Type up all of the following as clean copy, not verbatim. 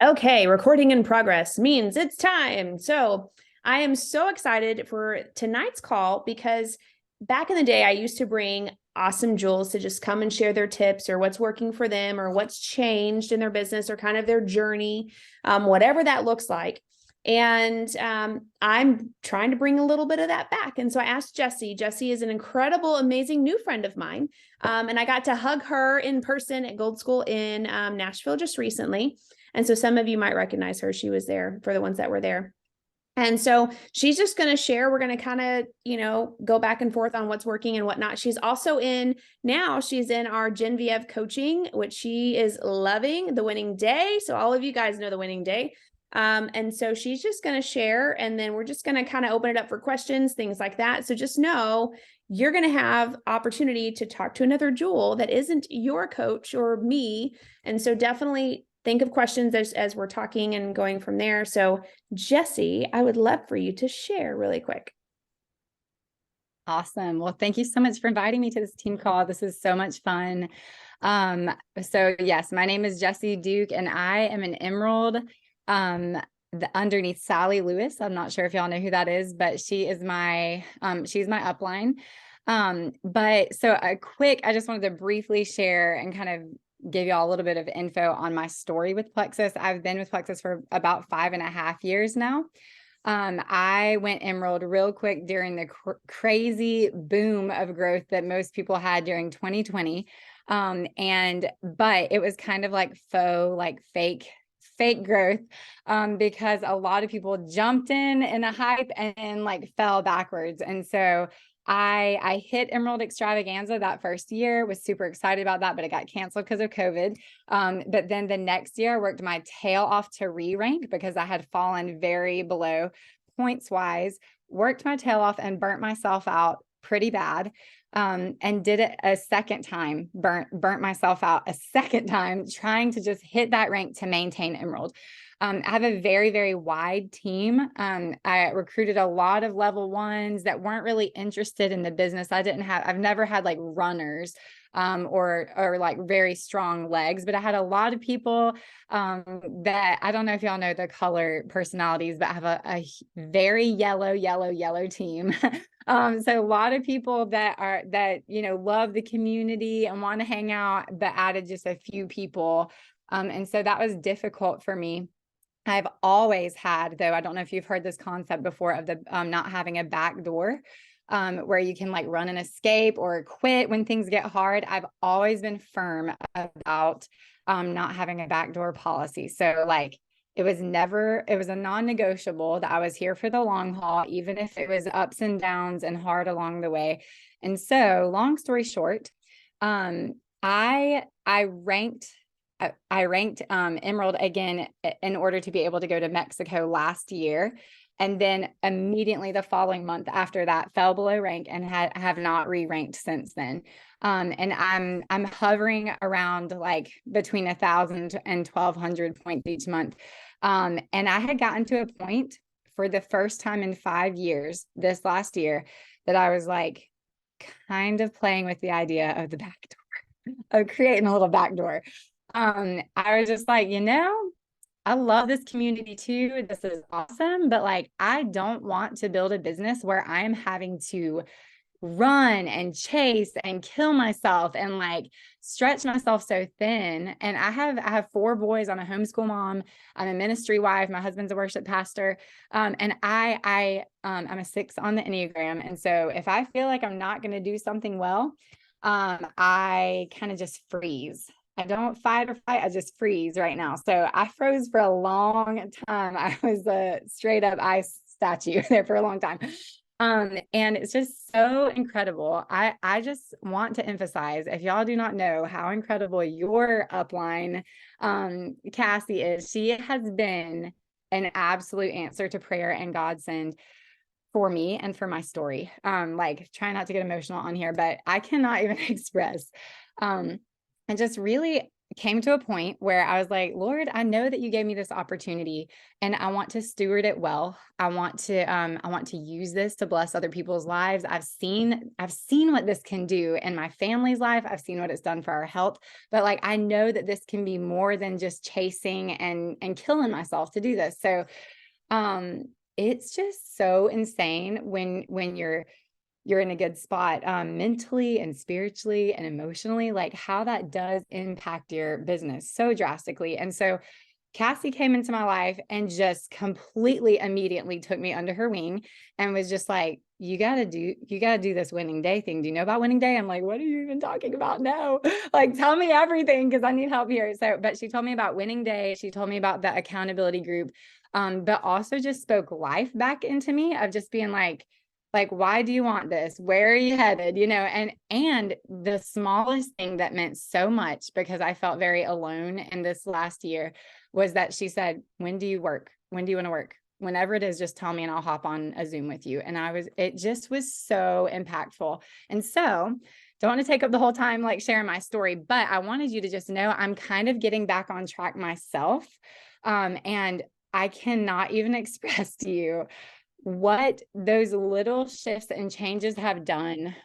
Okay, recording in progress means it's time. So I am so excited for tonight's call because back in the day, I used to bring awesome jewels to just come and share their tips or what's working for them or what's changed in their business or kind of their journey, whatever that looks like. And I'm trying to bring a little bit of that back. And so I asked Jessie. Jessie is an incredible, amazing new friend of mine. And I got to hug her in person at Gold School in Nashville just recently. And so some of you might recognize her. She was there for the ones that were there. And so she's just going to share. We're going to kind of, go back and forth on what's working and whatnot. She's also she's in our Genevieve coaching, which she is loving, the winning day. So all of you guys know the winning day. And so she's just going to share, and then we're just going to kind of open it up for questions, things like that. So just know you're going to have opportunity to talk to another Jewel that isn't your coach or me. And so definitely think of questions as we're talking and going from there. So Jessie, I would love for you to share really quick. Awesome. Well, thank you so much for inviting me to this team call. This is so much fun. So yes, my name is Jessie Duke, and I am an Emerald underneath Sally Lewis. I'm not sure if y'all know who that is, but she is she's my upline. But so I just wanted to briefly share and kind of give y'all a little bit of info on my story with Plexus. I've been with Plexus for about 5.5 years now. I went Emerald real quick during the crazy boom of growth that most people had during 2020. But it was kind of like fake growth, because a lot of people jumped in a hype and like fell backwards. And so I hit Emerald Extravaganza that first year, was super excited about that, but it got canceled because of COVID. But then the next year I worked my tail off to re-rank because I had fallen very below points wise, worked my tail off and burnt myself out pretty bad. And did it a second time, burnt myself out a second time, trying to just hit that rank to maintain Emerald. I have a very, very wide team. I recruited a lot of level ones that weren't really interested in the business. I've never had like runners, or like very strong legs, but I had a lot of people, that I don't know if y'all know the color personalities, but I have a very yellow team. So a lot of people that love the community and want to hang out, but added just a few people. And so that was difficult for me. I've always had, though, I don't know if you've heard this concept before of the not having a back door, where you can like run and escape or quit when things get hard. I've always been firm about not having a backdoor policy. So like it was a non-negotiable that I was here for the long haul, even if it was ups and downs and hard along the way. And so long story short, I ranked Emerald again in order to be able to go to Mexico last year. And then immediately the following month after that fell below rank and have not re-ranked since then. And I'm hovering around like between 1,000 and 1,200 points each month. And I had gotten to a point for the first time in 5 years this last year that I was like kind of playing with the idea of the back door, of creating a little back door. I was just like, I love this community too. This is awesome. But like, I don't want to build a business where I am having to run and chase and kill myself and like stretch myself so thin. And I have 4 boys. I'm a homeschool mom. I'm a ministry wife. My husband's a worship pastor. And I'm a 6 on the Enneagram. And so if I feel like I'm not going to do something well, I kind of just freeze. I don't fight or fight. I just freeze right now. So I froze for a long time. I was a straight up ice statue there for a long time. And it's just so incredible. I just want to emphasize, if y'all do not know how incredible your upline, Cassie is, she has been an absolute answer to prayer and godsend for me and for my story. Like try not to get emotional on here, but I cannot even express, and just really came to a point where I was like, Lord, I know that you gave me this opportunity and I want to steward it well. I want to use this to bless other people's lives. I've seen what this can do in my family's life. I've seen what it's done for our health, but like, I know that this can be more than just chasing and killing myself to do this. So, it's just so insane when you're in a good spot, mentally and spiritually and emotionally, like how that does impact your business so drastically. And so Cassie came into my life and just completely immediately took me under her wing and was just like, you got to do this winning day thing. Do you know about winning day? I'm like, what are you even talking about? No, like, tell me everything, because I need help here. So, but she told me about winning day. She told me about the accountability group, but also just spoke life back into me of just being like, why do you want this? Where are you headed? You know, and the smallest thing that meant so much, because I felt very alone in this last year, was that she said, when do you work? When do you want to work? Whenever it is, just tell me and I'll hop on a Zoom with you. And it just was so impactful. And so don't want to take up the whole time, like sharing my story, but I wanted you to just know I'm kind of getting back on track myself. And I cannot even express to you what those little shifts and changes have done.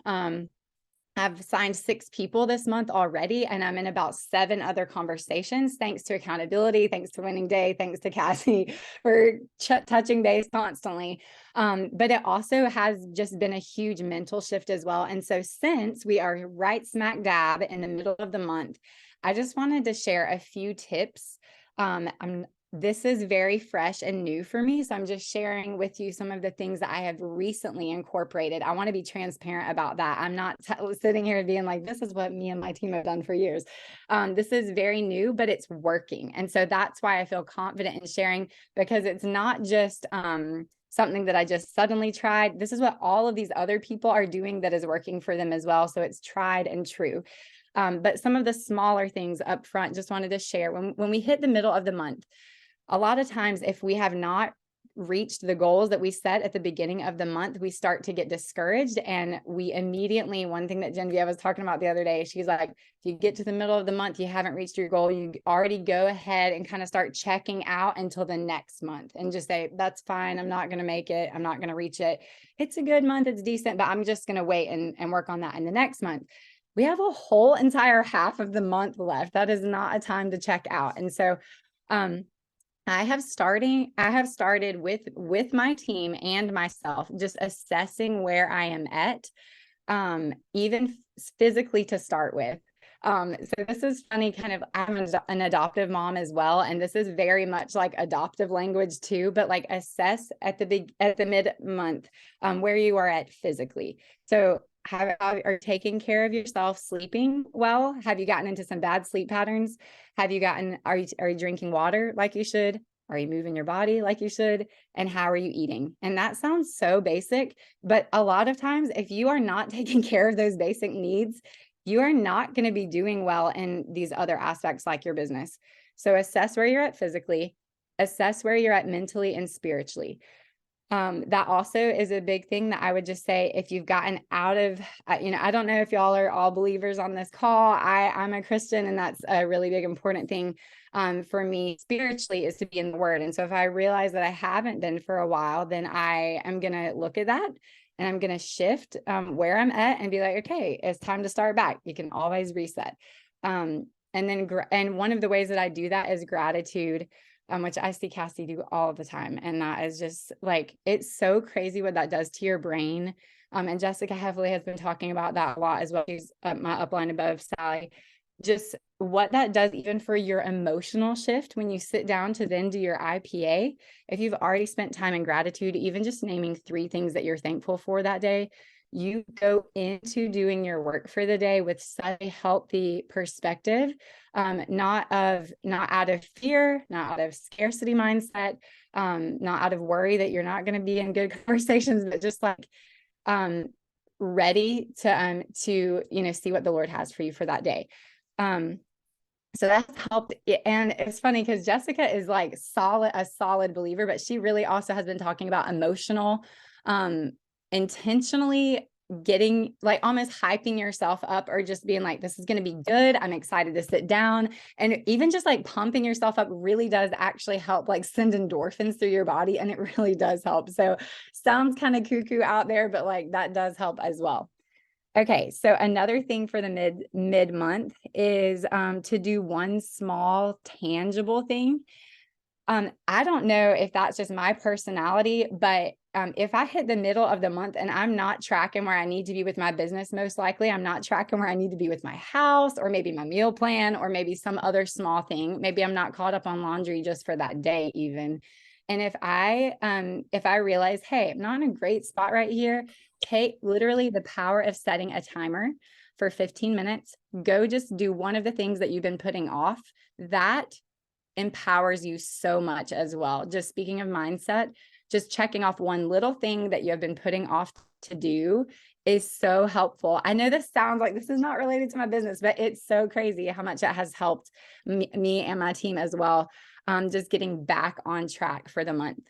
I've signed 6 people this month already, and I'm in about 7 other conversations, thanks to accountability, thanks to winning day, thanks to Cassie for touching base constantly. But it also has just been a huge mental shift as well. And so since we are right smack dab in the middle of the month, I just wanted to share a few tips. This is very fresh and new for me. So I'm just sharing with you some of the things that I have recently incorporated. I want to be transparent about that. I'm not sitting here being like, this is what me and my team have done for years. This is very new, but it's working. And so that's why I feel confident in sharing, because it's not just something that I just suddenly tried. This is what all of these other people are doing that is working for them as well. So it's tried and true. But some of the smaller things up front, just wanted to share. When we hit the middle of the month, a lot of times, if we have not reached the goals that we set at the beginning of the month, we start to get discouraged. And we immediately, one thing that Genevieve was talking about the other day, she's like, if you get to the middle of the month, you haven't reached your goal, you already go ahead and kind of start checking out until the next month and just say, that's fine. I'm not going to make it. I'm not going to reach it. It's a good month. It's decent, but I'm just going to wait and work on that in the next month. We have a whole entire half of the month left. That is not a time to check out. And so, I have started with my team and myself, just assessing where I am at, even physically to start with. So this is funny, kind of, I'm an adoptive mom as well. And this is very much like adoptive language too, but like assess at the mid-month, where you are at physically. So are you taking care of yourself, sleeping well? Have you gotten into some bad sleep patterns? Are you drinking water like you should? Are you moving your body like you should? And how are you eating? And that sounds so basic, but a lot of times, if you are not taking care of those basic needs, you are not going to be doing well in these other aspects like your business. So assess where you're at physically, assess where you're at mentally and spiritually. That also is a big thing that I would just say, if you've gotten out of, I don't know if y'all are all believers on this call. I'm a Christian, and that's a really big, important thing for me spiritually, is to be in the Word. And so if I realize that I haven't been for a while, then I am going to look at that and I'm going to shift where I'm at and be like, okay, it's time to start back. You can always reset. And one of the ways that I do that is gratitude, which I see Cassie do all the time. And that is just like, it's so crazy what that does to your brain. And Jessica Heffley has been talking about that a lot as well. She's my upline above Sally. Just what that does even for your emotional shift when you sit down to then do your IPA. If you've already spent time in gratitude, even just naming 3 things that you're thankful for that day, you go into doing your work for the day with such a healthy perspective, not out of fear, not out of scarcity mindset, not out of worry that you're not going to be in good conversations, but just like ready to see what the Lord has for you for that day. So that's helped. And it's funny because Jessica is like a solid believer, but she really also has been talking about emotional, intentionally getting like almost hyping yourself up, or just being like, this is going to be good. I'm excited to sit down. And even just like pumping yourself up really does actually help like send endorphins through your body. And it really does help. So sounds kind of cuckoo out there, but like that does help as well. Okay, so another thing for the mid month is to do one small tangible thing. I don't know if that's just my personality, but if I hit the middle of the month and I'm not tracking where I need to be with my business, most likely I'm not tracking where I need to be with my house, or maybe my meal plan, or maybe some other small thing. Maybe I'm not caught up on laundry just for that day even. And if I realize, hey, I'm not in a great spot right here, take literally the power of setting a timer for 15 minutes, go just do one of the things that you've been putting off. That empowers you so much as well. Just speaking of mindset, just checking off one little thing that you have been putting off to do is so helpful. I know this sounds like this is not related to my business, but it's so crazy how much it has helped me and my team as well. Just getting back on track for the month.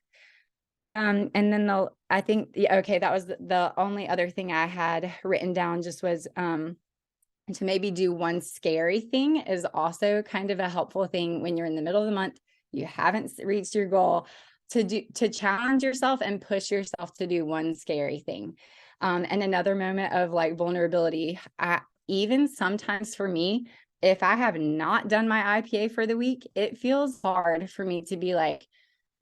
And then I think, yeah, okay, that was the only other thing I had written down, just was to maybe do one scary thing is also kind of a helpful thing when you're in the middle of the month, you haven't reached your goal, to challenge yourself and push yourself to do one scary thing. And another moment of like vulnerability, even sometimes for me, if I have not done my IPA for the week, it feels hard for me to be like,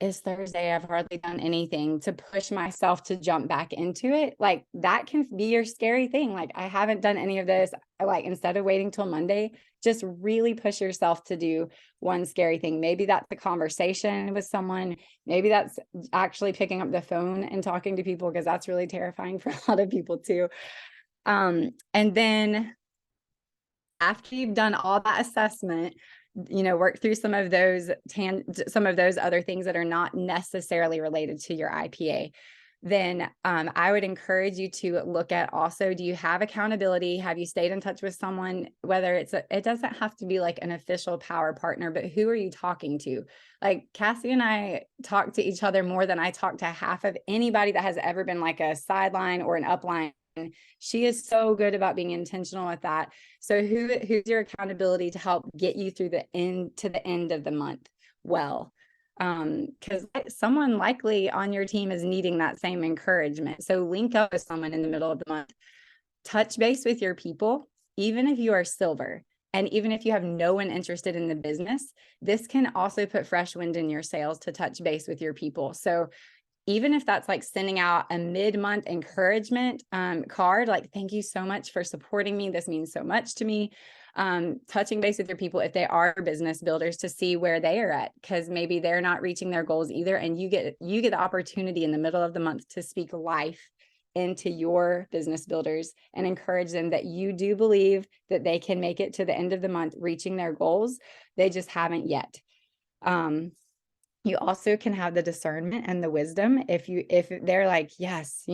it's Thursday, I've hardly done anything, to push myself to jump back into it. Like that can be your scary thing. Like, I haven't done any of this. Like, instead of waiting till Monday, just really push yourself to do one scary thing. Maybe that's a conversation with someone. Maybe that's actually picking up the phone and talking to people, because that's really terrifying for a lot of people too. And then after you've done all that assessment, work through some of those other things that are not necessarily related to your IPA. Then I would encourage you to look at also, do you have accountability? Have you stayed in touch with someone? Whether it doesn't have to be like an official power partner, but who are you talking to? Like Cassie and I talk to each other more than I talk to half of anybody that has ever been like a sideline or an upline. She is so good about being intentional with that. So who's your accountability to help get you through the end of the month? Well, because someone likely on your team is needing that same encouragement. So link up with someone in the middle of the month, touch base with your people, even if you are silver. And even if you have no one interested in the business, this can also put fresh wind in your sails to touch base with your people. So even if that's like sending out a mid-month encouragement card, like, thank you so much for supporting me, this means so much to me. Touching base with your people if they are business builders to see where they are at, because maybe they're not reaching their goals either, and you get the opportunity in the middle of the month to speak life into your business builders and encourage them that you do believe that they can make it to the end of the month reaching their goals. They just haven't yet. You also can have the discernment and the wisdom. If they're like, yes,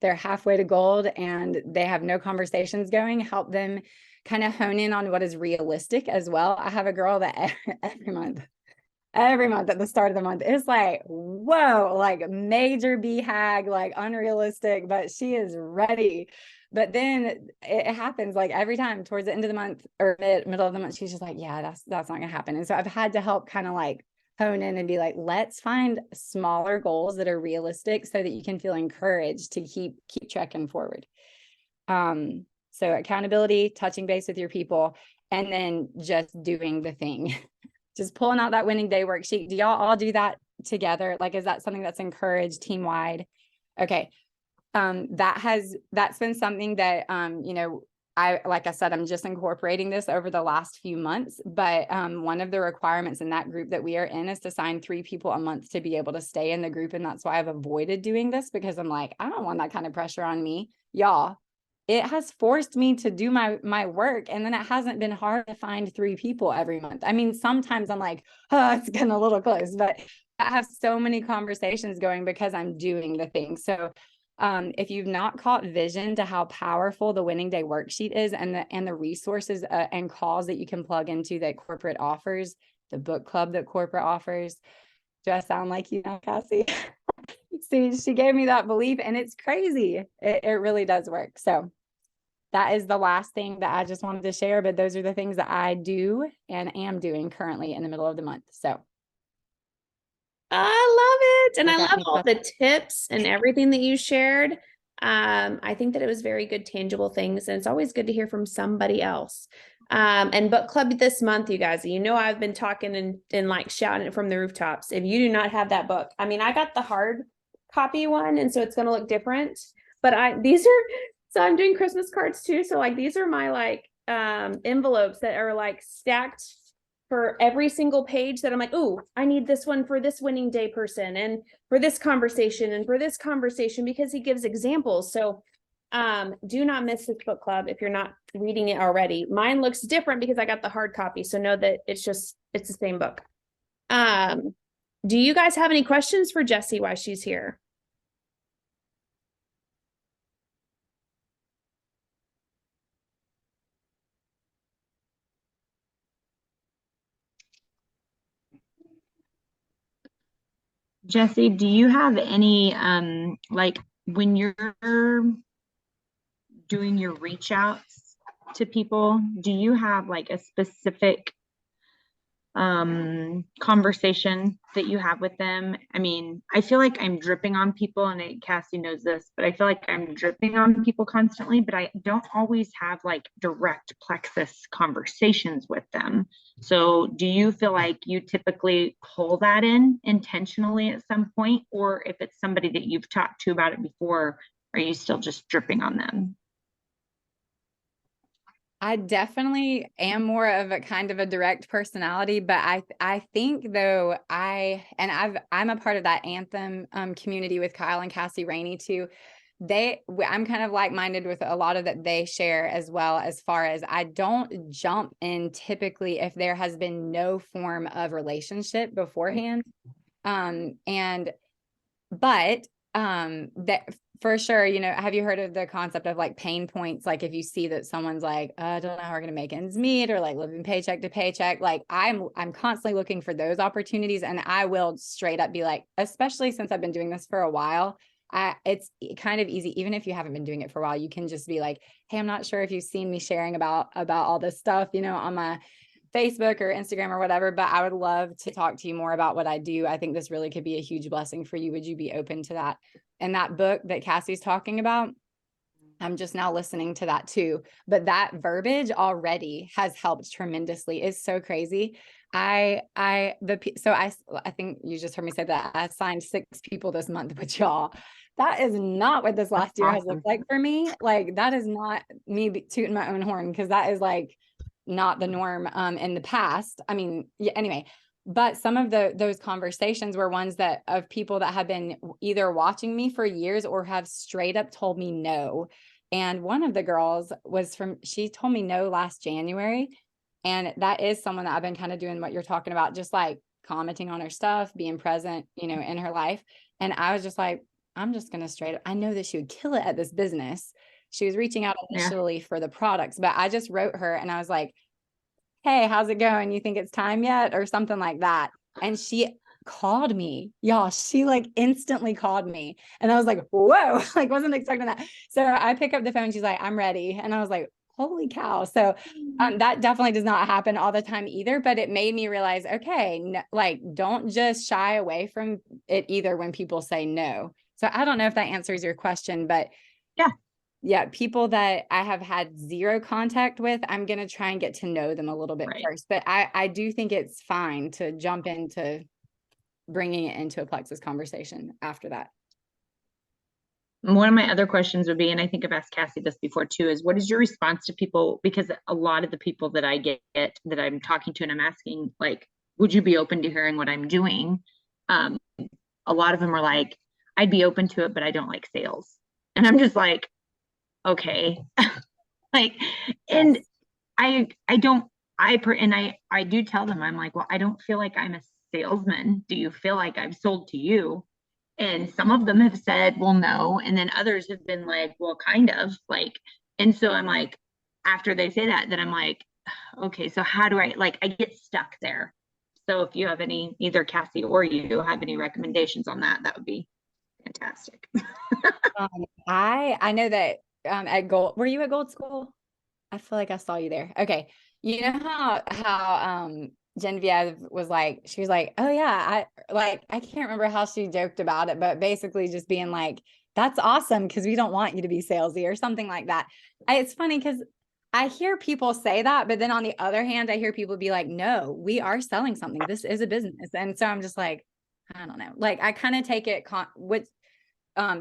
they're halfway to gold and they have no conversations going, help them kind of hone in on what is realistic as well. I have a girl that every month at the start of the month is like, whoa, like major BHAG, like unrealistic, but she is ready. But then it happens like every time towards the end of the month or middle of the month, she's just like, yeah, that's not going to happen. And so I've had to help kind of like hone in and be like, let's find smaller goals that are realistic so that you can feel encouraged to keep trekking forward. So accountability, touching base with your people, and then just doing the thing, just pulling out that winning day worksheet. Do y'all all do that together? Like, is that something that's encouraged team wide? Okay. That's been something that, like I said, I'm just incorporating this over the last few months, but one of the requirements in that group that we are in is to sign 3 people a month to be able to stay in the group. And that's why I've avoided doing this, because I'm like, I don't want that kind of pressure on me. Y'all, it has forced me to do my work. And then it hasn't been hard to find 3 people every month. I mean, sometimes I'm like, oh, it's getting a little close, but I have so many conversations going because I'm doing the thing. So if you've not caught vision to how powerful the winning day worksheet is, and the resources and calls that you can plug into that corporate offers, the book club that corporate offers, do I sound like you now, Cassie? See, she gave me that belief, and it's crazy. It really does work. So that is the last thing that I just wanted to share, but those are the things that I do and am doing currently in the middle of the month. So I love it. And I look at love me. all the tips and everything that you shared. I think that it was very good, tangible things. And it's always good to hear from somebody else. And book club this month, you guys, I've been talking and like shouting it from the rooftops. If you do not have that book, I mean, I got the hard copy one, and so it's going to look different, but so I'm doing Christmas cards too. So like, these are my like, envelopes that are like stacked for every single page that I'm like, oh, I need this one for this winning day person, and for this conversation, and for this conversation, because he gives examples. So do not miss this book club if you're not reading it already. Mine looks different because I got the hard copy. So know that it's the same book. Do you guys have any questions for Jessie while she's here? Jessie, do you have any like when you're doing your reach outs to people, do you have like a specific conversation that you have with them? I mean, I feel like I'm dripping on people, and Cassie knows this, but I feel like I'm dripping on people constantly, but I don't always have like direct plexus conversations with them. So do you feel like you typically pull that in intentionally at some point, or if it's somebody that you've talked to about it before, are you still just dripping on them? I definitely am more of a kind of a direct personality, but I think though I'm a part of that Anthem community with Kyle and Cassie Rainey too. I'm kind of like-minded with a lot of that they share, as well, as far as I don't jump in typically if there has been no form of relationship beforehand. But that for sure, have you heard of the concept of like pain points? Like if you see that someone's like, I don't know how we're going to make ends meet, or like living paycheck to paycheck, like I'm constantly looking for those opportunities. And I will straight up be like, especially since I've been doing this for a while, it's kind of easy. Even if you haven't been doing it for a while, you can just be like, hey, I'm not sure if you've seen me sharing about all this stuff, on my Facebook or Instagram or whatever, but I would love to talk to you more about what I do. I think this really could be a huge blessing for you. Would you be open to that? And that book that Cassie's talking about, I'm just now listening to that too. But that verbiage already has helped tremendously. It's so crazy. I think you just heard me say that I signed 6 people this month with y'all. That is not what this last year has looked like for me. Like that is not me tooting my own horn, because that is like not the norm in the past. I mean, yeah, anyway, but some of those conversations were ones that of people that have been either watching me for years or have straight up told me no. And one of the girls she told me no last January. And that is someone that I've been kind of doing what you're talking about, just like commenting on her stuff, being present, in her life. And I was just like, I'm just going to straight up, I know that she would kill it at this business. She was reaching out initially for the products, but I just wrote her and I was like, hey, how's it going? You think it's time yet? Or something like that. And she called me, y'all. She like instantly called me. And I was like, whoa, like wasn't expecting that. So I pick up the phone. She's like, I'm ready. And I was like, holy cow. So that definitely does not happen all the time either, but it made me realize, okay, like don't just shy away from it either when people say no. So I don't know if that answers your question, but yeah, people that I have had zero contact with, I'm going to try and get to know them a little bit first. But I do think it's fine to jump into bringing it into a plexus conversation after that. One of my other questions would be, and I think I've asked Cassie this before too, is what is your response to people? Because a lot of the people that I get that I'm talking to and I'm asking, like, would you be open to hearing what I'm doing? A lot of them are like, I'd be open to it, but I don't like sales. And I'm just like, okay. Like, and I do tell them, I'm like, well, I don't feel like I'm a salesman. Do you feel like I've sold to you? And some of them have said, well, no. And then others have been like, well, kind of like, and so I'm like, after they say that, then I'm like, okay, so how do I get stuck there. So if you have any, either Cassie or you have any recommendations on that, that would be fantastic. I know that at Gold, were you at Gold School? I feel like I saw you there. Okay. You know how Genevieve was like, she was like, oh yeah, I can't remember how she joked about it, but basically just being like, that's awesome because we don't want you to be salesy or something like that. It's funny because I hear people say that, but then on the other hand, I hear people be like, no, we are selling something. This is a business. And so I'm just like, I don't know. Like I kind of take it with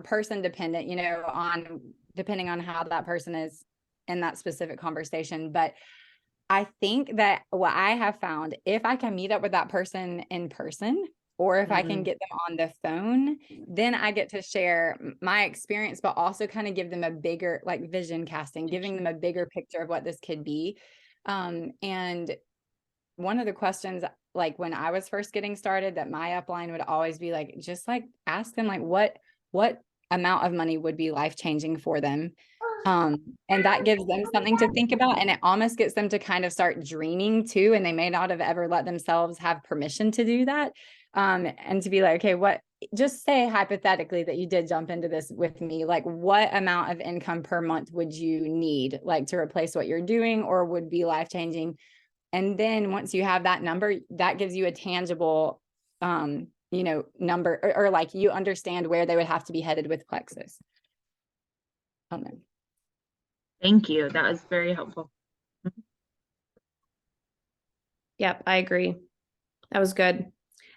person dependent, you know, on depending on how that person is in that specific conversation. But I think that what I have found, if I can meet up with that person in person, or if I can get them on the phone, then I get to share my experience, but also kind of give them a bigger, like vision casting, giving them a bigger picture of what this could be. And one of the questions, like when I was first getting started, that my upline would always be like, just like ask them like what amount of money would be life-changing for them. And that gives them something to think about, and it almost gets them to kind of start dreaming too. And they may not have ever let themselves have permission to do that. And to be like, okay, just say hypothetically that you did jump into this with me, like what amount of income per month would you need, like to replace what you're doing or would be life-changing? And then once you have that number, that gives you a tangible, you know, number, or like you understand where they would have to be headed with Plexus. Thank you. That was very helpful. Yep, I agree. That was good.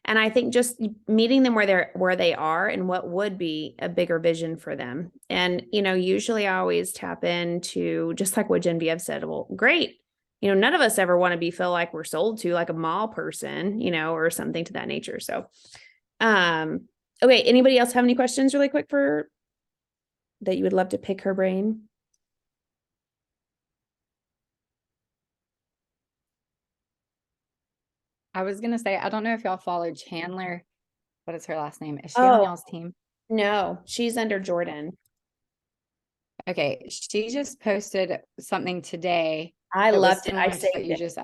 And I think just meeting them where they are and what would be a bigger vision for them. And, you know, usually I always tap into just like what Genevieve said, well, great. You know, none of us ever want to feel like we're sold to like a mall person, you know, or something to that nature. So, okay. Anybody else have any questions really quick that you would love to pick her brain? I was going to say, I don't know if y'all followed Chandler. What is her last name? Is she on y'all's team? No, she's under Jordan. Okay. She just posted something today. I loved it. I saved it.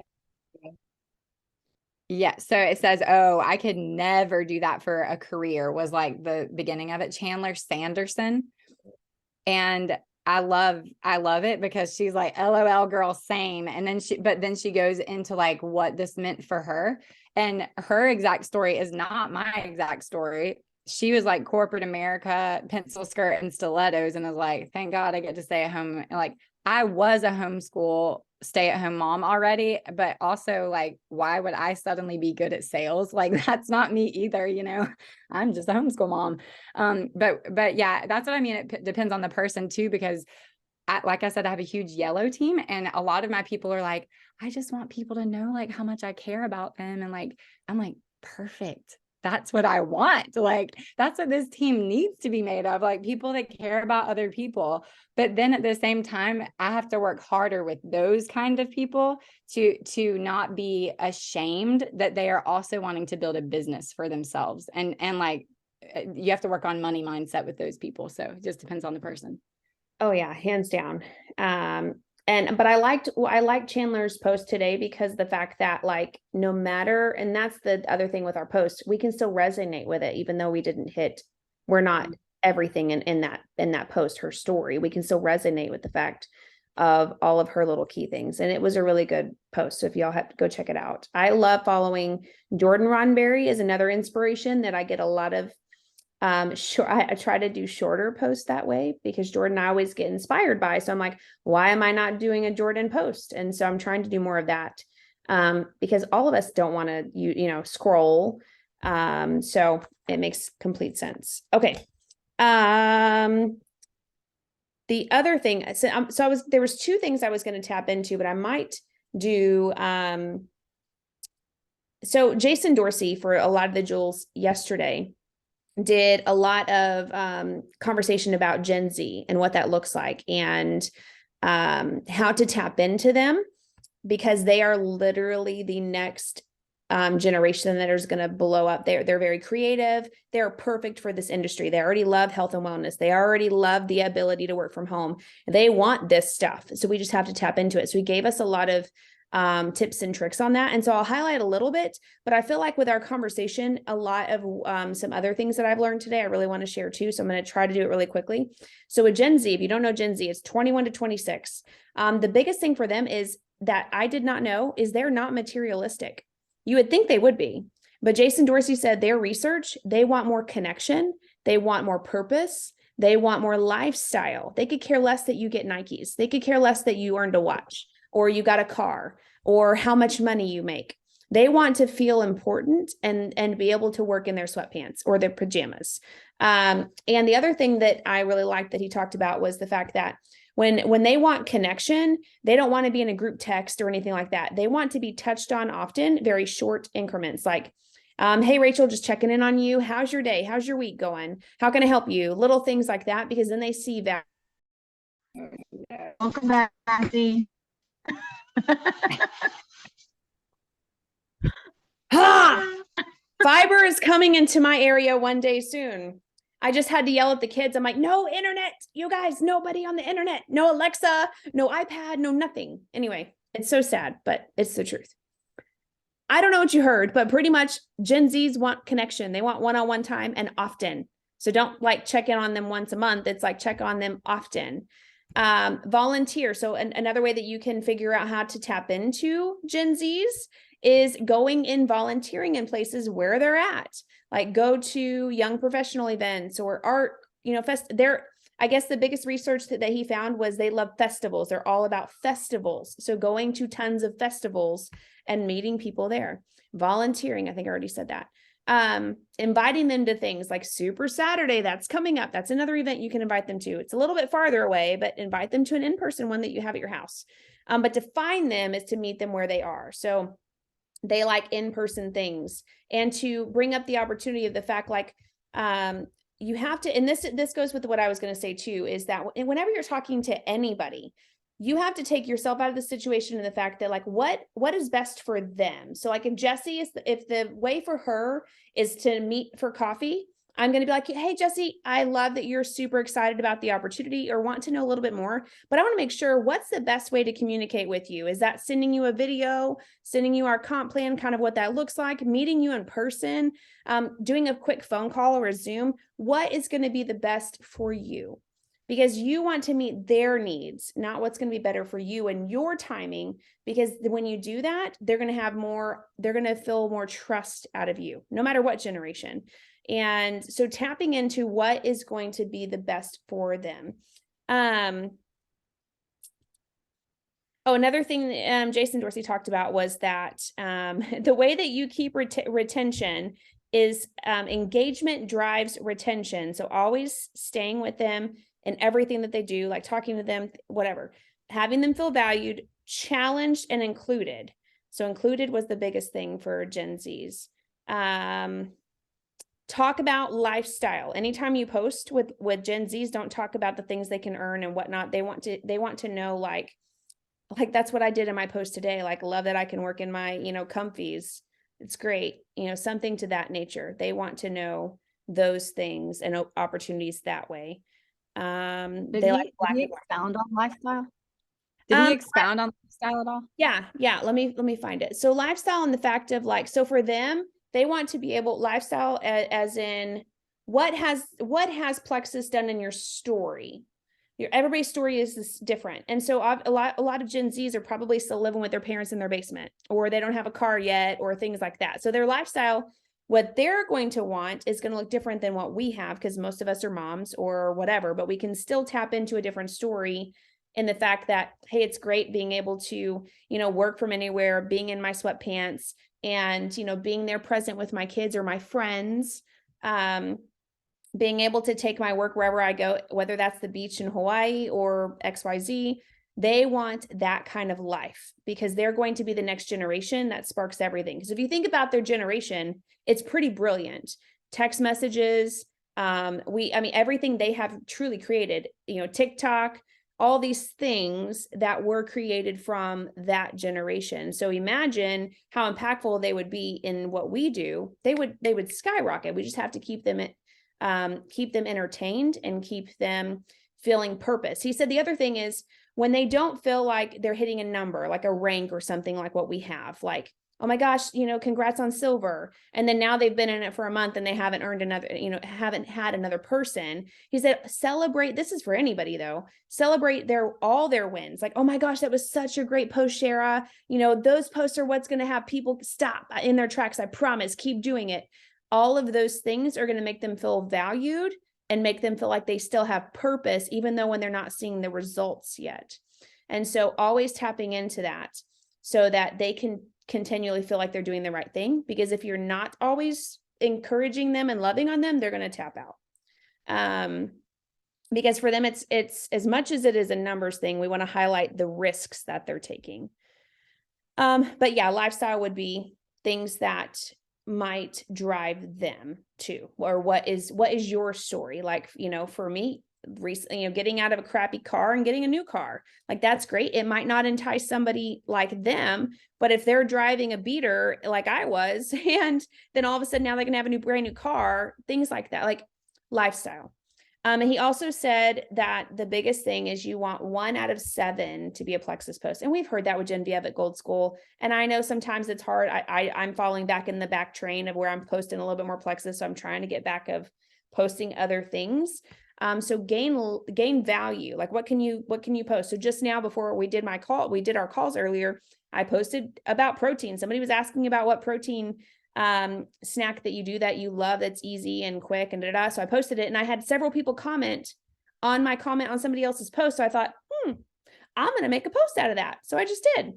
Yeah. So it says, oh, I could never do that for a career, was like the beginning of it. Chandler Sanderson. And I love it because she's like, LOL girl, same. And then she goes into like what this meant for her. And her exact story is not my exact story. She was like corporate America, pencil skirt and stilettos. And I was like, thank God I get to stay at home. And like, I was a homeschool stay-at-home mom already, but also like, why would I suddenly be good at sales? Like, that's not me either, you know. I'm just a homeschool mom. But yeah, that's what I mean. It depends on the person too, because like I said, I have a huge yellow team, and a lot of my people are like, I just want people to know like how much I care about them. And like, I'm like, perfect. That's what I want. Like, that's what this team needs to be made of, like people that care about other people. But then at the same time, I have to work harder with those kind of people to not be ashamed that they are also wanting to build a business for themselves. And like, you have to work on money mindset with those people. So it just depends on the person. Oh yeah, hands down. But I liked Chandler's post today because the fact that like, no matter, and that's the other thing with our post, we can still resonate with it, even though we're not everything in that post, her story, we can still resonate with the fact of all of her little key things. And it was a really good post. So if y'all have to go check it out. I love following Jordan Ronberry is another inspiration that I get a lot of. I try to do shorter posts that way because Jordan I always get inspired by. So I'm like, why am I not doing a Jordan post? And so I'm trying to do more of that because all of us don't want to, you know, scroll. So it makes complete sense. Okay. The other thing, there was two things I was going to tap into, but I might do, so Jason Dorsey for a lot of the jewels yesterday did a lot of conversation about Gen Z and what that looks like and how to tap into them because they are literally the next generation that is going to blow up. They're very creative. They're perfect for this industry. They already love health and wellness. They already love the ability to work from home. They want this stuff. So we just have to tap into it. So he gave us a lot of tips and tricks on that. And so I'll highlight a little bit, but I feel like with our conversation, a lot of some other things that I've learned today, I really want to share too. So I'm going to try to do it really quickly. So with Gen Z, if you don't know Gen Z, it's 21 to 26. The biggest thing for them is that I did not know is they're not materialistic. You would think they would be, but Jason Dorsey said their research, they want more connection. They want more purpose. They want more lifestyle. They could care less that you get Nikes. They could care less that you earned a watch or you got a car or how much money you make. They want to feel important and be able to work in their sweatpants or their pajamas. And the other thing that I really liked that he talked about was the fact that when they want connection, they don't want to be in a group text or anything like that. They want to be touched on often, very short increments, like, hey, Rachel, just checking in on you. How's your day? How's your week going? How can I help you? Little things like that, because then they see that. Welcome back, Matthew. Fiber is coming into my area one day soon. I just had to yell at the kids. I'm like, no internet, you guys, nobody on the internet, no Alexa, no iPad, no nothing. Anyway, it's so sad, but it's the truth. I don't know what you heard, but pretty much Gen Zs want connection. They want one-on-one time and often. So don't like check in on them once a month. It's like check on them often. Volunteer. So another way that you can figure out how to tap into Gen Zs is going in volunteering in places where they're at. Like go to young professional events or art, I guess the biggest research that he found was they love festivals. They're all about festivals. So going to tons of festivals and meeting people there. Volunteering, I think I already said that. Inviting them to things like Super Saturday, that's coming up. That's another event you can invite them to. It's a little bit farther away, but invite them to an in-person one that you have at your house. But to find them is to meet them where they are. So they like in-person things, and to bring up the opportunity of the fact, like, you have to, and this goes with what I was going to say too, is that whenever you're talking to anybody, you have to take yourself out of the situation and the fact that like, what is best for them. So like if Jessie if the way for her is to meet for coffee, I'm going to be like, hey, Jessie, I love that you're super excited about the opportunity or want to know a little bit more, but I want to make sure what's the best way to communicate with you. Is that sending you a video, sending you our comp plan, kind of what that looks like, meeting you in person, doing a quick phone call or a Zoom? What is going to be the best for you? Because you want to meet their needs, not what's going to be better for you and your timing. Because when you do that, they're going to feel more trust out of you, no matter what generation. And so tapping into what is going to be the best for them. Another thing Jason Dorsey talked about was that the way that you keep retention is engagement drives retention. So always staying with them in everything that they do, like talking to them, whatever, having them feel valued, challenged, and included. So included was the biggest thing for Gen Zs. Talk about lifestyle. Anytime you post with Gen Zs, don't talk about the things they can earn and whatnot. They want to know, like that's what I did in my post today. Like, love that I can work in my, comfies. It's great. Something to that nature. They want to know those things and opportunities that way. Did he expound on lifestyle? Did he expound on lifestyle at all? Yeah. Let me find it. So lifestyle and the fact of like, so for them, they want to be able lifestyle as in what has Plexus done in your story? Everybody's story is different. And so a lot of Gen Zs are probably still living with their parents in their basement, or they don't have a car yet, or things like that. So their lifestyle, what they're going to want is going to look different than what we have, because most of us are moms or whatever, but we can still tap into a different story in the fact that, hey, it's great being able to, work from anywhere, being in my sweatpants and, being there present with my kids or my friends, being able to take my work wherever I go, whether that's the beach in Hawaii or XYZ. They want that kind of life because they're going to be the next generation that sparks everything. Because if you think about their generation, it's pretty brilliant. Text messages, everything they have truly created, TikTok, all these things that were created from that generation. So imagine how impactful they would be in what we do. They would skyrocket. We just have to keep them entertained and keep them feeling purpose. He said the other thing is, when they don't feel like they're hitting a number, like a rank or something like what we have, like, oh my gosh, congrats on silver. And then now they've been in it for a month and they haven't earned another, haven't had another person. He said, celebrate. This is for anybody though. Celebrate all their wins. Like, oh my gosh, that was such a great post, Shara. Those posts are what's going to have people stop in their tracks. I promise. Keep doing it. All of those things are going to make them feel valued and make them feel like they still have purpose, even though when they're not seeing the results yet. And so always tapping into that so that they can continually feel like they're doing the right thing. Because if you're not always encouraging them and loving on them, they're going to tap out. Because for them, it's as much as it is a numbers thing, we want to highlight the risks that they're taking. But yeah, lifestyle would be things that might drive them to, or what is your story? Like, for me, recently, getting out of a crappy car and getting a new car, like that's great. It might not entice somebody like them, but if they're driving a beater like I was, and then all of a sudden now they can have a brand new car, things like that, like lifestyle. And he also said that the biggest thing is you want 1 out of 7 to be a plexus post. And we've heard that with Genevieve at Gold School. And I know sometimes it's hard. I'm falling back in the back train of where I'm posting a little bit more plexus. So I'm trying to get back of posting other things. So gain value. Like what can you post? So just now, before we did our calls earlier, I posted about protein. Somebody was asking about what protein snack that you do that you love, that's easy and quick and da-da. So I posted it, and I had several people comment on my comment on somebody else's post. So I thought, I'm going to make a post out of that. So I just did.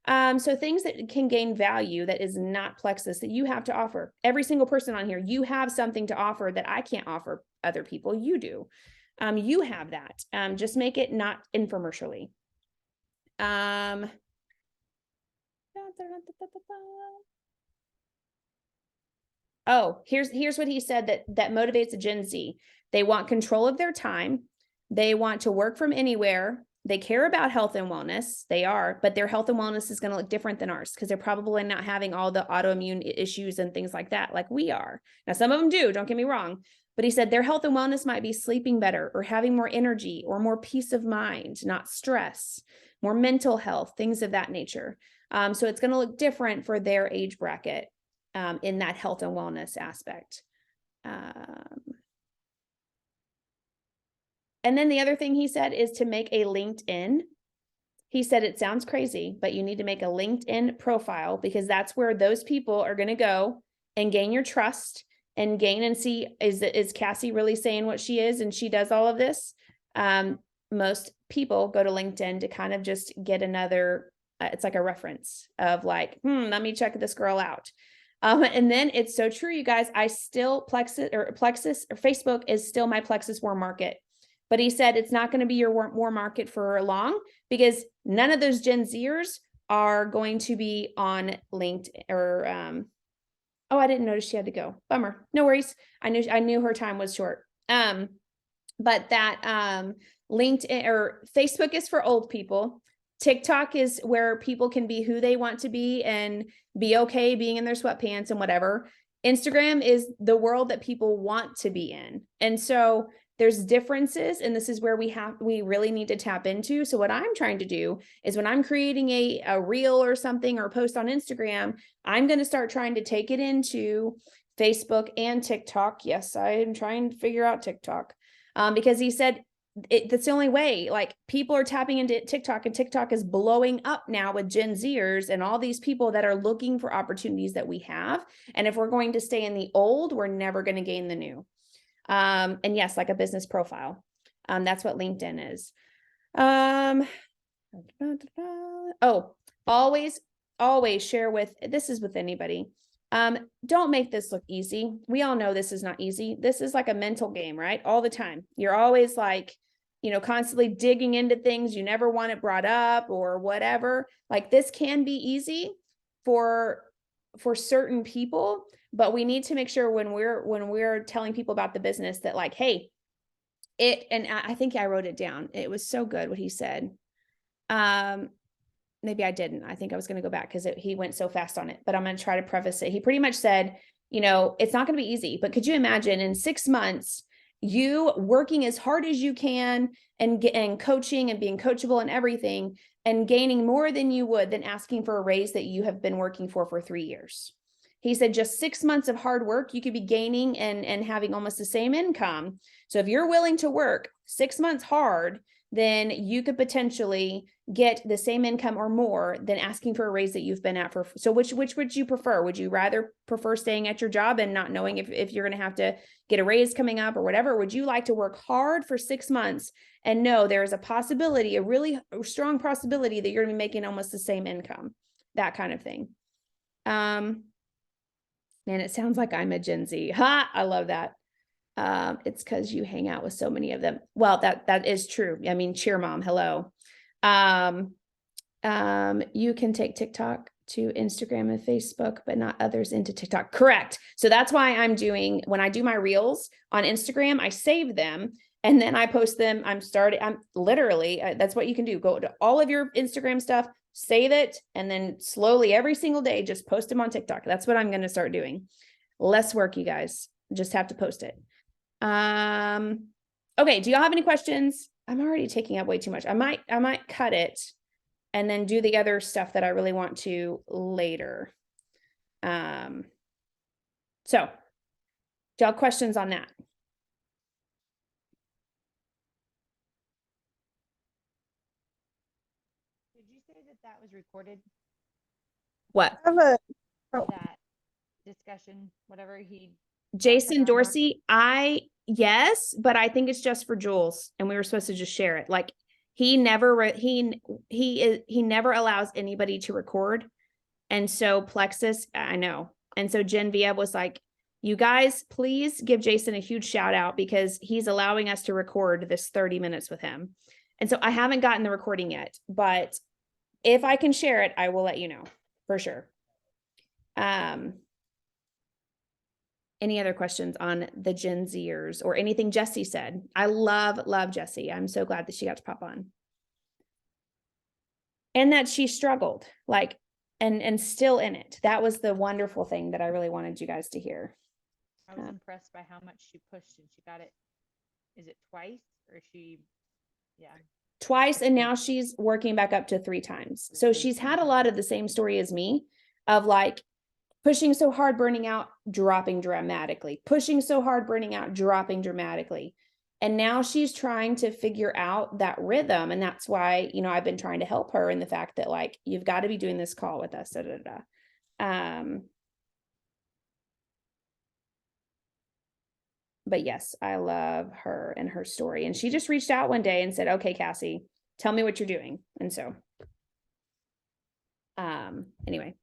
So things that can gain value that is not plexus that you have to offer. Every single person on here, you have something to offer that I can't offer other people. You do. You have that. Just make it not infomercially. Oh, here's what he said that motivates a Gen Z. They want control of their time. They want to work from anywhere. They care about health and wellness. They are, but their health and wellness is going to look different than ours because they're probably not having all the autoimmune issues and things like that, like we are. Now, some of them do, don't get me wrong, but he said their health and wellness might be sleeping better or having more energy or more peace of mind, not stress, more mental health, things of that nature. So it's going to look different for their age bracket. In that health and wellness aspect. And then the other thing he said is to make a LinkedIn. He said, it sounds crazy, but you need to make a LinkedIn profile because that's where those people are going to go and gain your trust and gain and see, is Cassie really saying what she is and she does all of this? Most people go to LinkedIn to kind of just get another, it's like a reference of like, let me check this girl out. And then it's so true, you guys, I still plexus or Facebook is still my plexus warm market, but he said, it's not going to be your warm market for long because none of those Gen Zers are going to be on LinkedIn or, oh, I didn't notice she had to go. Bummer. No worries. I knew her time was short. But that, LinkedIn or Facebook is for old people. TikTok is where people can be who they want to be and be okay being in their sweatpants and whatever. Instagram is the world that people want to be in. And so there's differences, and this is where we really need to tap into. So what I'm trying to do is when I'm creating a reel or something or post on Instagram, I'm going to start trying to take it into Facebook and TikTok. Yes, I am trying to figure out TikTok because he said, that's the only way. Like people are tapping into TikTok, and TikTok is blowing up now with Gen Zers and all these people that are looking for opportunities that we have. And if we're going to stay in the old, we're never going to gain the new. And yes, like a business profile. That's what LinkedIn is. Always share this is with anybody. Don't make this look easy. We all know this is not easy. This is like a mental game, right? All the time. You're always like, constantly digging into things. You never want it brought up or whatever. Like this can be easy for certain people, but we need to make sure when we're telling people about the business that like, hey, and I think I wrote it down. It was so good what he said. Maybe I didn't. I think I was going to go back because he went so fast on it, but I'm going to try to preface it. He pretty much said, it's not going to be easy, but could you imagine in 6 months, you working as hard as you can and coaching and being coachable and everything and gaining more than you would than asking for a raise that you have been working for 3 years. He said just 6 months of hard work, you could be gaining and having almost the same income. So if you're willing to work 6 months hard, then you could potentially get the same income or more than asking for a raise that you've been at for. So which would you prefer? Would you rather prefer staying at your job and not knowing if you're going to have to get a raise coming up or whatever? Or would you like to work hard for 6 months and know there is a possibility, a really strong possibility that you're going to be making almost the same income, that kind of thing. Man, it sounds like I'm a Gen Z. Ha! I love that. It's because you hang out with so many of them. Well, that is true. I mean, cheer mom, hello. You can take TikTok to Instagram and Facebook, but not others into TikTok. Correct. So that's why when I do my reels on Instagram, I save them and then I post them. I'm literally, that's what you can do. Go to all of your Instagram stuff, save it, and then slowly every single day, just post them on TikTok. That's what I'm going to start doing. Less work, you guys. Just have to post it. Okay. Do y'all have any questions? I'm already taking up way too much. I might cut it and then do the other stuff that I really want to later. So do y'all have questions on that? Did you say that was recorded? What? That discussion, whatever Jason Dorsey, yes, but I think it's just for Jules, and we were supposed to just share it. Like he never allows anybody to record, and so Plexus, I know, and so Genevieve was like, "You guys, please give Jason a huge shout out because he's allowing us to record this 30 minutes with him." And so I haven't gotten the recording yet, but if I can share it, I will let you know for sure. Any other questions on the Gen Zers or anything Jessie said? I love Jessie. I'm so glad that she got to pop on. And that she struggled, like, and still in it. That was the wonderful thing that I really wanted you guys to hear. I was impressed by how much she pushed and she got it. Is it twice or twice, and now she's working back up to 3 times. So she's had a lot of the same story as me of like pushing so hard, burning out, dropping dramatically, pushing so hard, burning out, dropping dramatically. And now she's trying to figure out that rhythm. And that's why, I've been trying to help her in the fact that like, you've got to be doing this call with us. But yes, I love her and her story. And she just reached out one day and said, "Okay, Cassie, tell me what you're doing." And so, anyway.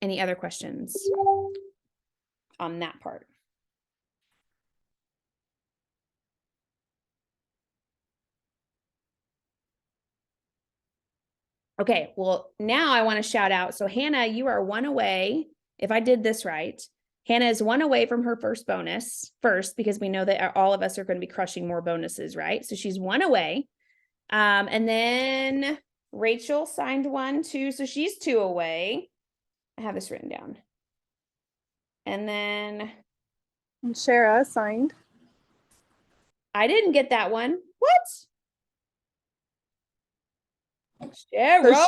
Any other questions on that part? Okay, well, now I want to shout out. So Hannah, you are 1 away. If I did this right, Hannah is 1 away from her first bonus because we know that all of us are going to be crushing more bonuses, right? So she's 1 away. And then Rachel signed 1 too. So she's 2 away. I have this written down. And then Shara signed. I didn't get that one. What? Shara. So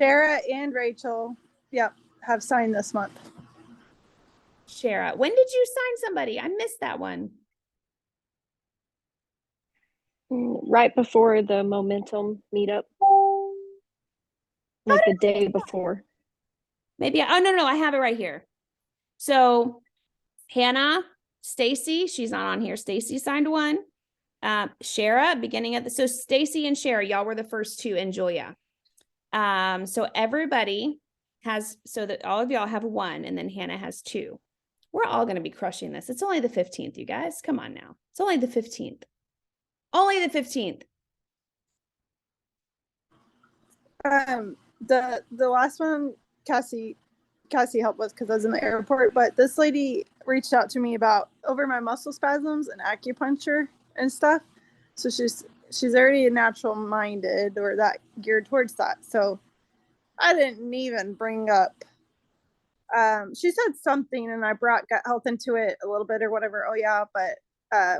Shara and Rachel, yep, have signed this month. Shara, when did you sign somebody? I missed that one. Right before the momentum meetup. Like the day before. Maybe, oh, no, I have it right here. So Hannah, Stacy, she's not on here. Stacy signed 1. Shara, beginning at so Stacy and Shara, y'all were the first 2 in Julia. So everybody has, so that all of y'all have 1 and then Hannah has 2. We're all going to be crushing this. It's only the 15th, you guys. Come on now. It's only the 15th. Only the 15th. The last one Cassie helped with because I was in the airport, but this lady reached out to me about over my muscle spasms and acupuncture and stuff. So she's already natural minded or that geared towards that. So I didn't even bring up she said something and I brought gut health into it a little bit or whatever. Oh yeah, but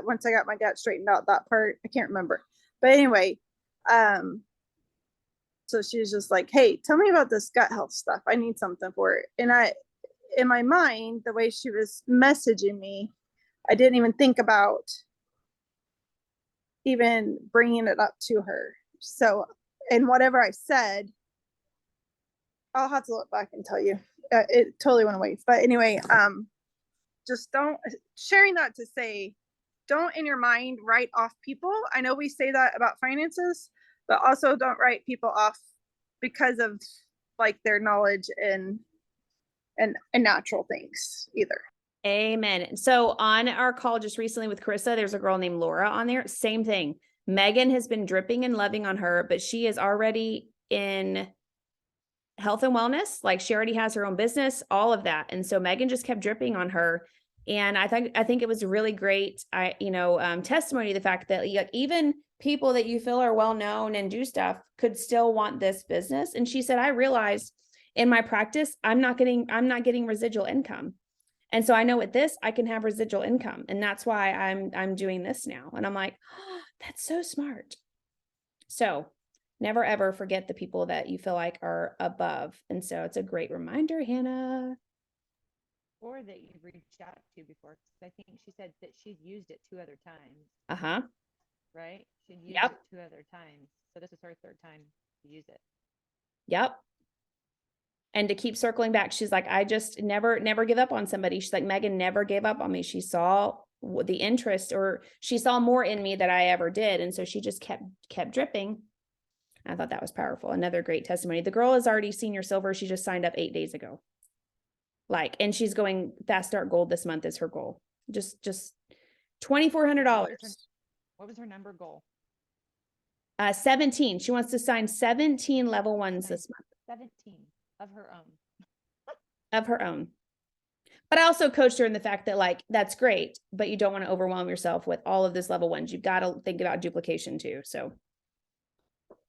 once I got my gut straightened out, that part I can't remember. But anyway, so she was just like, hey, tell me about this gut health stuff. I need something for it. And in my mind, the way she was messaging me, I didn't even think about even bringing it up to her. So, and whatever I said, I'll have to look back and tell you. It totally went away. But anyway, just don't, sharing that to say, don't in your mind write off people. I know we say that about finances, but also don't write people off because of like their knowledge and natural things either. Amen. So on our call just recently with Carissa, there's a girl named Laura on there. Same thing. Megan has been dripping and loving on her, but she is already in health and wellness. Like she already has her own business, all of that. And so Megan just kept dripping on her. And I think it was a really great, testimony to the fact that even people that you feel are well known and do stuff could still want this business. And she said, I realized in my practice, I'm not getting residual income. And so I know with this, I can have residual income. And that's why I'm doing this now. And I'm like, oh, that's so smart. So never, ever forget the people that you feel like are above. And so it's a great reminder, Hannah. Or that you've reached out to before. I think she said that she's used it 2 other times. Uh-huh. Right? She'd used Yep. it 2 other times. So this is her 3rd time to use it. Yep. And to keep circling back, she's like, I just never give up on somebody. She's like, Megan never gave up on me. She saw the interest, or she saw more in me than I ever did. And so she just kept dripping. I thought that was powerful. Another great testimony. The girl is already senior silver. She just signed up 8 days ago. And she's going fast start gold this month is her goal. Just $2,400. What was her number goal? 17. She wants to sign 17 level 1s this month. 17 of her own. Of her own. But I also coached her in the fact that that's great, but you don't want to overwhelm yourself with all of this level 1s. You've got to think about duplication too. So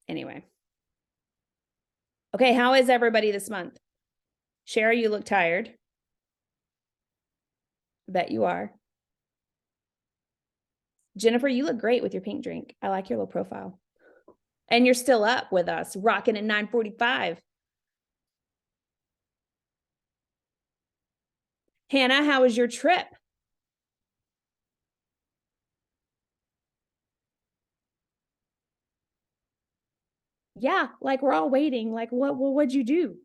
anyway. Okay. How is everybody this month? Sherry, you look tired. I bet you are. Jennifer, you look great with your pink drink. I like your little profile. And you're still up with us, rocking at 9:45. Hannah, how was your trip? Yeah, we're all waiting. What'd you do?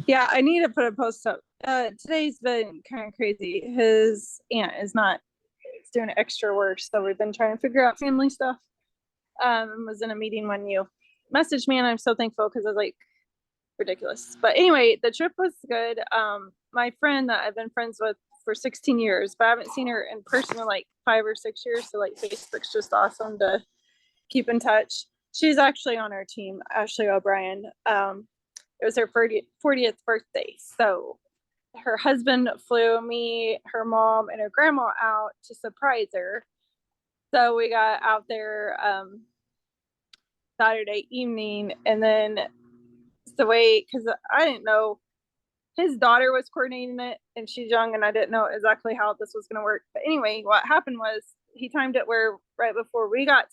Yeah, I need to put a post up. Today's been kind of crazy. His aunt is doing extra work, so we've been trying to figure out family stuff. Was in a meeting when you messaged me, and I'm so thankful because I was like, ridiculous. But anyway, the trip was good. My friend that I've been friends with for 16 years, but I haven't seen her in person in 5 or 6 years. So Facebook's just awesome to keep in touch. She's actually on our team, Ashley O'Brien. It was her 40th birthday. So her husband flew me, her mom, and her grandma out to surprise her. So we got out there Saturday evening, and then the way, because I didn't know, his daughter was coordinating it, and she's young, and I didn't know exactly how this was going to work. But anyway, what happened was he timed it where right before we got